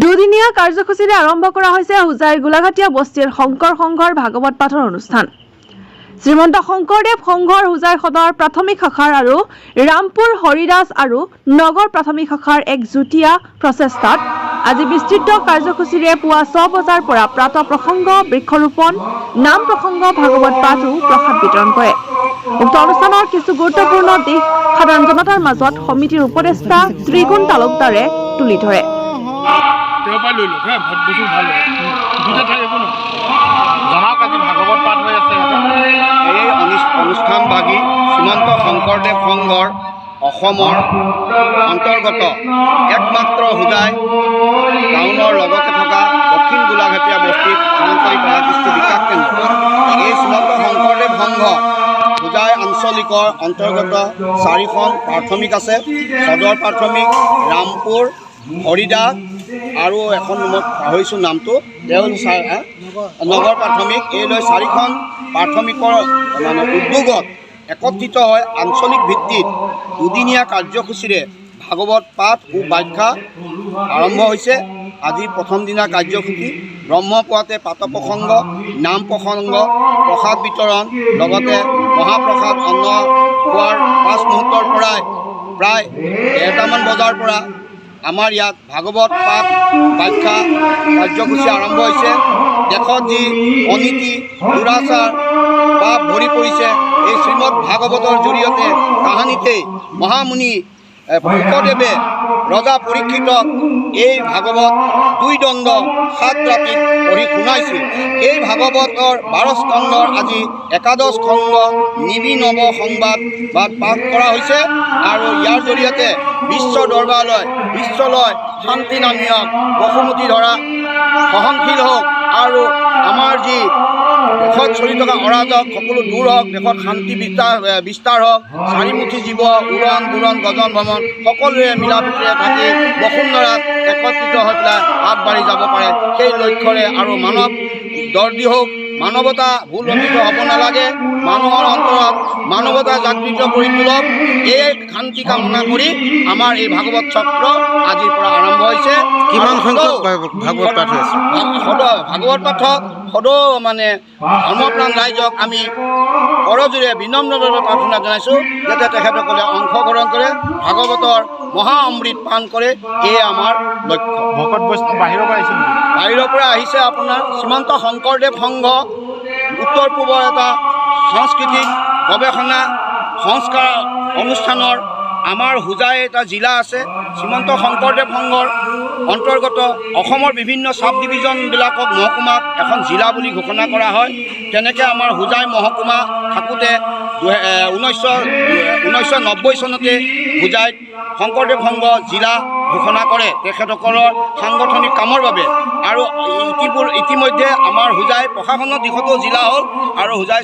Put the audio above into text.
দুদিনীয়া কাৰ্যসূচীৰে আৰম্ভ কৰা হৈছে হোজাইৰ গোলাঘাটীয়া বস্তিৰ শংকৰ সংঘৰ ভাগৱত পাঠৰ অনুষ্ঠান। শ্ৰীমন্ত শংকৰদেৱ সংঘৰ হোজাই সদৰ প্ৰাথমিক শাখাৰ আৰু ৰামপুৰ হৰিদাস আৰু নগৰ প্ৰাথমিক শাখাৰ এক যুটীয়া প্ৰচেষ্টাত আজি বিস্তৃত কাৰ্যসূচীৰে পুৱা 6 বজাৰ পৰা প্ৰাত প্ৰসংগ, বৃক্ষৰোপণ, নাম প্ৰসংগ, ভাগৱত পাঠ আৰু প্ৰসাদ বিতৰণ কৰে। উক্ত অনুষ্ঠানৰ কিছু গুৰুত্বপূৰ্ণ দিশ সাধাৰণ জনতাৰ মাজত সমিতিৰ উপদেষ্টা ত্ৰিগুণ তালুকদাৰে তুলি ধৰে। ভাগৱত পাঠ হৈ আছে। এই অনুষ্ঠানভাগী শ্ৰীমন্ত শংকৰদেৱ সংঘৰ অসমৰ অন্তৰ্গত একমাত্ৰ হোজাই টাউনৰ লগতে থকা দক্ষিণ গোলাঘাটীয়া বস্তিত শংকৰী কলাকৃষ্টি বিকাশ কেন্দ্ৰ। এই শ্ৰীমন্ত শংকৰদেৱ সংঘ হোজাই আঞ্চলিকৰ অন্তৰ্গত 4খন প্ৰাথমিক আছে। সদৰ প্ৰাথমিক, ৰামপুৰ, হৰিদাস আৰু এখন মই পাহৰিছোঁ নামটো, নগৰ প্ৰাথমিক। এই লৈ 4খন প্ৰাথমিকৰ উদ্যোগত একত্ৰিত হৈ আঞ্চলিক ভিত্তিত দুদিনীয়া কাৰ্যসূচীৰে ভাগৱত পাঠ ও ব্যাখ্যা আৰম্ভ হৈছে। আজি প্ৰথম দিনা কাৰ্যসূচী ব্ৰহ্মপুৱাতে প্ৰাতঃপ্ৰসংগ, নাম প্ৰসংগ, প্ৰসাদ বিতৰণ, লগতে মহাপ্ৰসাদ অন্ন খোৱাৰ 5 মুহূৰ্তৰ পৰাই প্ৰায় 1:30মান বজাৰ পৰা আমাৰ ইয়াত ভাগৱত পাঠ ব্যাখ্যা কাৰ্যসূচী আৰম্ভ হৈছে। দেশত যি অনীতি দুৰাচাৰ পাপ ভৰি পৰিছে, এই শ্ৰীমদ ভাগৱতৰ জৰিয়তে কাহানীতেই মহামুনি শংকৰদেৱে ৰজা পৰীক্ষিতক এই ভাগৱত 2 দণ্ড 7 ৰাতিত পঢ়ি শুনাইছিল। এই ভাগৱতৰ 12 স্কন্ধৰ আজি 11 খণ্ড নিবি নৱ সংবাদ পাঠ কৰা হৈছে আৰু ইয়াৰ জৰিয়তে বিশ্ব দৰবাৰলৈ বিশ্বলৈ শান্তি নামিয়ক, বসুমতী ধৰা সহনশীল হওক আৰু আমাৰ যি দেশত চলি থকা অৰাজক সকলো দূৰ হওক, দেশত শান্তি বিস্তাৰ হওক, চাৰিমুঠি জীৱ উৰণ বুৰণ গজন ভ্ৰমণ সকলোৱে মিলা প্ৰীতিৰে থাকি বসুন্ধৰাত একত্ৰিত হৈ পেলাই আগবাঢ়ি যাব পাৰে, সেই লক্ষ্যৰে আৰু মানৱ দৰ্দী হওক, মানৱতা ভুলভ্ৰান্তিত হ'ব নালাগে, মানুহৰ অন্তৰত মানৱতা জাগৃত কৰি তোলক, এই শান্তি কামনা কৰি আমাৰ এই ভাগৱত চক্ৰ আজিৰ পৰা আৰম্ভ হৈছে। কিমান সংখ্যক ভাগৱত পাঠ হৈছে? ভাগৱত পাঠক সদৌ ধৰ্মপ্ৰাণ ৰাইজক আমি কৰজোৰে বিনম্ৰভাৱে প্ৰাৰ্থনা জনাইছোঁ যাতে তেখেতসকলে অংশগ্ৰহণ কৰে, ভাগৱতৰ মহা অমৃত পান কৰে। এয়ে আমাৰ লক্ষ্য। ভকত বৈষ্ণৱ বাহিৰৰ পৰা আহিছে? বাহিৰৰ পৰা আহিছে আপোনাৰ শ্ৰীমন্ত শংকৰদেৱ সংঘ উত্তৰ পূবৰ এটা সাংস্কৃতিক গৱেষণা সংস্কাৰ অনুষ্ঠানৰ আমাৰ হোজাই এটা জিলা আছে। শ্ৰীমন্ত শংকৰদেৱ সংঘৰ অন্তৰ্গত অসমৰ বিভিন্ন চাব ডিভিজনবিলাকক মহকুমাক এখন জিলা বুলি ঘোষণা কৰা হয়। তেনেকৈ আমাৰ হোজাই মহকুমা থাকোঁতে 1990 চনতে হোজাইত শংকৰদেৱ সংঘ জিলা ঘোষণা কৰে তেখেতসকলৰ সাংগঠনিক কামৰ বাবে। আৰু ইতিমধ্যে আমাৰ হোজাই প্ৰশাসনৰ দিশতো জিলা হ'ল আৰু হোজাই